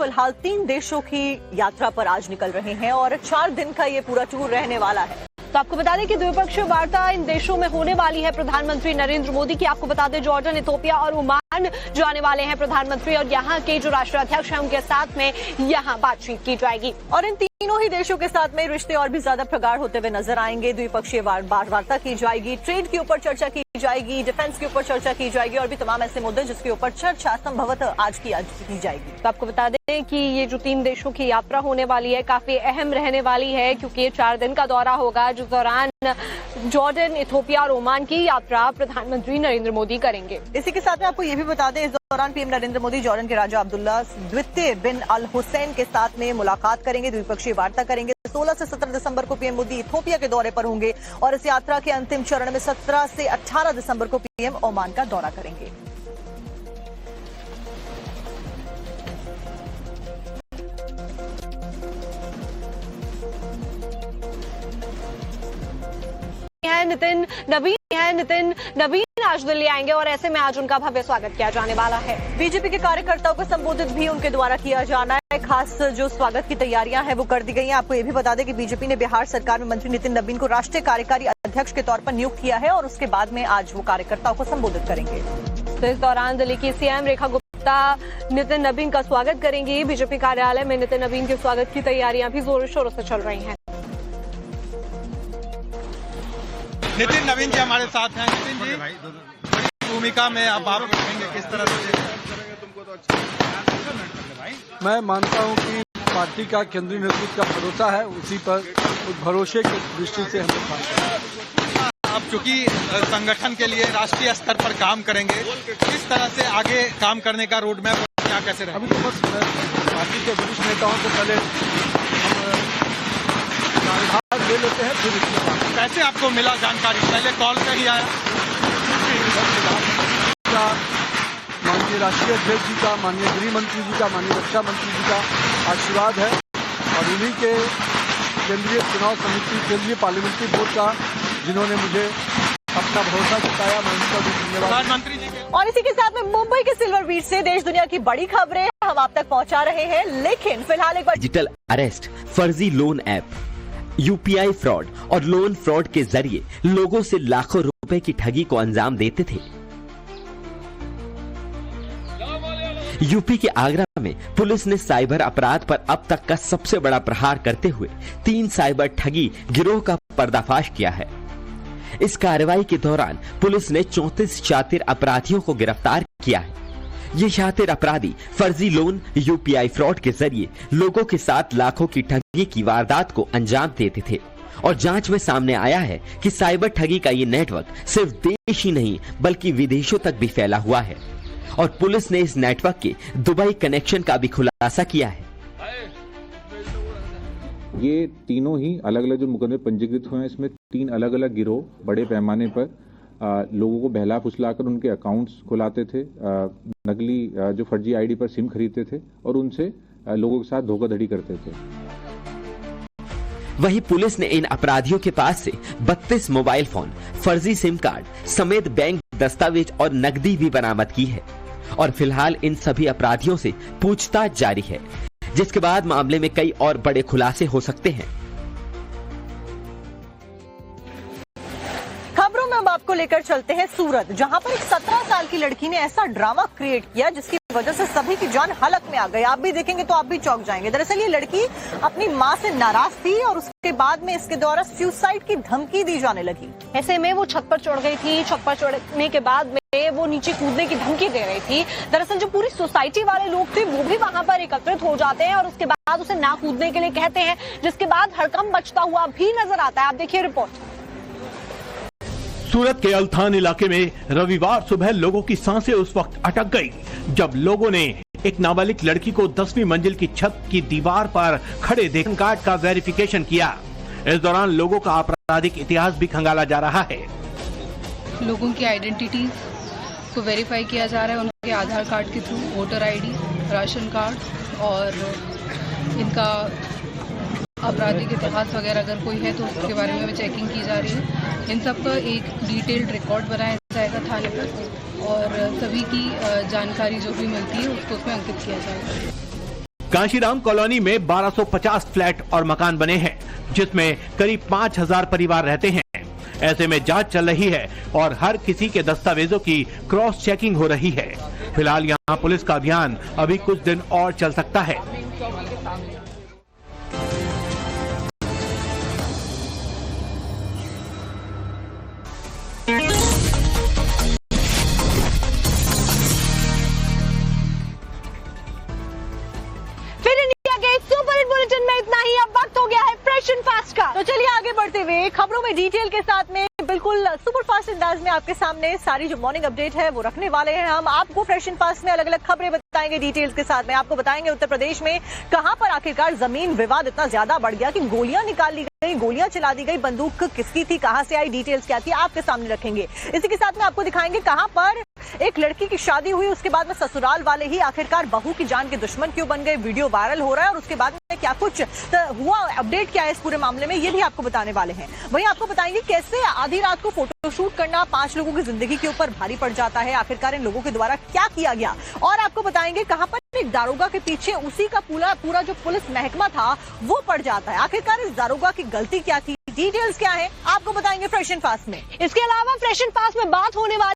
फिलहाल 3 देशों की यात्रा पर आज निकल रहे हैं और 4 दिन का ये पूरा टूर रहने वाला है। तो आपको बता दें कि द्विपक्षीय वार्ता इन देशों में होने वाली है प्रधानमंत्री नरेंद्र मोदी की। आपको बता दें जॉर्डन, इथियोपिया और ओमान जाने वाले हैं प्रधानमंत्री और यहाँ के जो राष्ट्राध्यक्ष हैं उनके साथ में यहाँ बातचीत की जाएगी और इन तीनों ही देशों के साथ में रिश्ते और भी ज्यादा प्रगाढ़ होते हुए नजर आएंगे। द्विपक्षीय वार्ता की जाएगी, ट्रेड के ऊपर चर्चा की जाएगी, डिफेंस के ऊपर चर्चा की जाएगी और भी तमाम ऐसे मुद्दे जिसके ऊपर चर्चा संभवतः आज की जाएगी। तो आपको बता दें कि ये जो 3 देशों की यात्रा होने वाली है काफी अहम रहने वाली है क्योंकि ये 4 दिन का दौरा होगा जिस दौरान जॉर्डन, इथियोपिया और ओमान की यात्रा प्रधानमंत्री नरेंद्र मोदी करेंगे। इसी के साथ में आपको ये भी बता दें इस दौरान पीएम नरेंद्र मोदी जॉर्डन के राजा अब्दुल्ला द्वितीय बिन अल हुसैन के साथ में मुलाकात करेंगे, द्विपक्षीय वार्ता करेंगे। 16 से 17 दिसंबर को पीएम मोदी इथियोपिया के दौरे पर होंगे और इस यात्रा के अंतिम चरण में 17 से 18 दिसंबर को पीएम ओमान का दौरा करेंगे। नितिन नवीन आज दिल्ली आएंगे और ऐसे में आज उनका भव्य स्वागत किया जाने वाला है। बीजेपी के कार्यकर्ताओं को संबोधित भी उनके द्वारा किया जाना है। खास जो स्वागत की तैयारियां हैं वो कर दी गई हैं। आपको ये भी बता दें कि बीजेपी ने बिहार सरकार में मंत्री नितिन नवीन को राष्ट्रीय कार्यकारी अध्यक्ष के तौर पर नियुक्त किया है और उसके बाद में आज वो कार्यकर्ताओं को संबोधित करेंगे। तो इस दौरान दिल्ली की सीएम रेखा गुप्ता नितिन नवीन का स्वागत करेंगी। बीजेपी कार्यालय में नितिन नवीन के स्वागत की तैयारियां भी जोरों शोरों से चल रही हैं। नितिन नवीन जी हमारे साथ हैं। नितिन जी, बड़ी भूमिका में आप आरोप रखेंगे किस तरह से? मैं मानता हूं कि पार्टी का केंद्रीय नेतृत्व का भरोसा है, उसी पर उस भरोसे की दृष्टि से हम लोग काम करेंगे। आप चूंकि संगठन के लिए राष्ट्रीय स्तर पर काम करेंगे, किस तरह से आगे काम करने का रोड मैप क्या कैसे रहेगा? अभी तो बस पार्टी के वरिष्ठ नेताओं से पहले हम ले लेते हैं, फिर इसमें कैसे आपको मिला जानकारी? पहले कॉल पे ही आया? माननीय राष्ट्रीय अध्यक्ष जी का, माननीय गृह मंत्री जी का, माननीय रक्षा मंत्री जी का आशीर्वाद है और उन्हीं के केंद्रीय चुनाव समिति, केंद्रीय पार्लियामेंट्री बोर्ड का जिन्होंने मुझे अपना भरोसा जताया, मैं उनका भी धन्यवाद। प्रधानमंत्री जी और इसी के साथ में मुंबई के सिल्वर बीच से देश दुनिया की बड़ी खबरें हम आप तक पहुंचा रहे हैं, लेकिन फिलहाल एक बार डिजिटल अरेस्ट, फर्जी लोन ऐप, यूपीआई फ्रॉड और लोन फ्रॉड के जरिए लोगों से लाखों रुपए की ठगी को अंजाम देते थे। यूपी के आगरा में पुलिस ने साइबर अपराध पर अब तक का सबसे बड़ा प्रहार करते हुए 3 साइबर ठगी गिरोह का पर्दाफाश किया है। इस कार्रवाई के दौरान पुलिस ने 34 शातिर अपराधियों को गिरफ्तार किया है। ये शातिर अपराधी फर्जी लोन, यूपीआई फ्रॉड के जरिए लोगों के साथ लाखों की ठगी की वारदात को अंजाम देते थे और जांच में सामने आया है कि साइबर ठगी का ये नेटवर्क सिर्फ देश ही नहीं बल्कि विदेशों तक भी फैला हुआ है और पुलिस ने इस नेटवर्क के दुबई कनेक्शन का भी खुलासा किया है। ये तीनों ही अलग अलग जो मुकदमे पंजीकृत हुए हैं, इसमें 3 अलग अलग गिरोह बड़े पैमाने पर लोगों को बहला फुसलाकर उनके अकाउंट्स खुलाते थे, नकली जो फर्जी आईडी पर सिम खरीदते थे और उनसे लोगों के साथ धोखाधड़ी करते थे। वहीं पुलिस ने इन अपराधियों के पास से 32 मोबाइल फोन, फर्जी सिम कार्ड समेत बैंक दस्तावेज और नकदी भी बरामद की है और फिलहाल इन सभी अपराधियों से पूछताछ जारी है, जिसके बाद मामले में कई और बड़े खुलासे हो सकते हैं। खबरों में अब आपको लेकर चलते हैं सूरत, जहां पर एक 17 साल की लड़की ने ऐसा ड्रामा क्रिएट किया जिसकी वजह से सभी की जान हलक में आ गई। आप भी देखेंगे तो आप भी चौंक जाएंगे। दरअसल ये लड़की अपनी मां से नाराज थी और उसके बाद में इसके द्वारा सुसाइड की धमकी दी जाने लगी। ऐसे में वो छत पर चढ़ गई थी। छत पर चढ़ने के बाद में वो नीचे कूदने की धमकी दे रही थी। दरअसल जो पूरी सोसाइटी वाले लोग थे वो भी वहां पर एकत्रित हो जाते हैं और उसके बाद उसे ना कूदने के लिए कहते हैं, जिसके बाद हड़कंप मचता हुआ भी नजर आता है। आप देखिए रिपोर्ट। सूरत के अल्थान इलाके में रविवार सुबह लोगों की सांसें उस वक्त अटक गई जब लोगों ने एक नाबालिग लड़की को 10वीं मंजिल की छत की दीवार पर खड़े देख कार्ड का वेरिफिकेशन किया। इस दौरान लोगों का आपराधिक इतिहास भी खंगाला जा रहा है। लोगों की आइडेंटिटी को वेरीफाई किया जा रहा है, उनके आधार कार्ड के through, voter ID, ration card और इनका आपराधिक इतिहास वगैरह अगर कोई है तो उसके बारे में चेकिंग की जा रही है। इन सब का एक डिटेल्ड रिकॉर्ड बनाया जाएगा थाने पर और सभी की जानकारी जो भी मिलती है उसको उसमें अंकित किया जाएगा। कांशीराम कॉलोनी में 1250 फ्लैट और मकान बने हैं, जिसमें करीब 5000 परिवार रहते हैं। ऐसे में जांच चल रही है और हर किसी के दस्तावेजों की क्रॉस चेकिंग हो रही है। फिलहाल यहां पुलिस का अभियान अभी कुछ दिन और चल सकता है। सुपर हिट बुलेटिन में इतना ही। अब वक्त हो गया है फ्रेश एंड फास्ट का। तो चलिए आगे बढ़ते हुए खबरों में डिटेल के साथ में बिल्कुल सुपर फास्ट अंदाज में आपके सामने सारी जो मॉर्निंग अपडेट है वो रखने वाले हैं। हम आपको फ्रेश एंड फास्ट में अलग अलग खबरें बताएंगे डिटेल्स के साथ में। आपको बताएंगे उत्तर प्रदेश में कहां पर आखिरकार जमीन विवाद इतना ज्यादा बढ़ गया कि गोलियां निकाल ली गई, गोलियां चला दी गई, बंदूक किसकी थी, कहां से आई, डिटेल्स क्या थी, आपके सामने रखेंगे। इसी के साथ में आपको दिखाएंगे कहां पर एक लड़की की शादी हुई, उसके बाद में ससुराल वाले ही आखिरकार बहू की जान के दुश्मन क्यों बन गए, वीडियो वायरल हो रहा है और उसके बाद में क्या कुछ हुआ, अपडेट क्या है इस पूरे मामले में, ये भी आपको बताने वाले हैं। वहीं आपको बताएंगे कैसे आधी रात को फोटोशूट करना 5 लोगों की जिंदगी के ऊपर भारी पड़ जाता है, आखिरकार इन लोगों के द्वारा क्या किया गया। और आपको बताएंगे कहां पर एक दारोगा के पीछे उसी का पूरा जो पुलिस महकमा था वो पड़ जाता है। आखिरकार इस दारोगा की गलती क्या थी, डिटेल्स क्या है, आपको बताएंगे फ्रेश एंड फास्ट में। इसके अलावा फ्रेश एंड फास्ट में बात होने वाली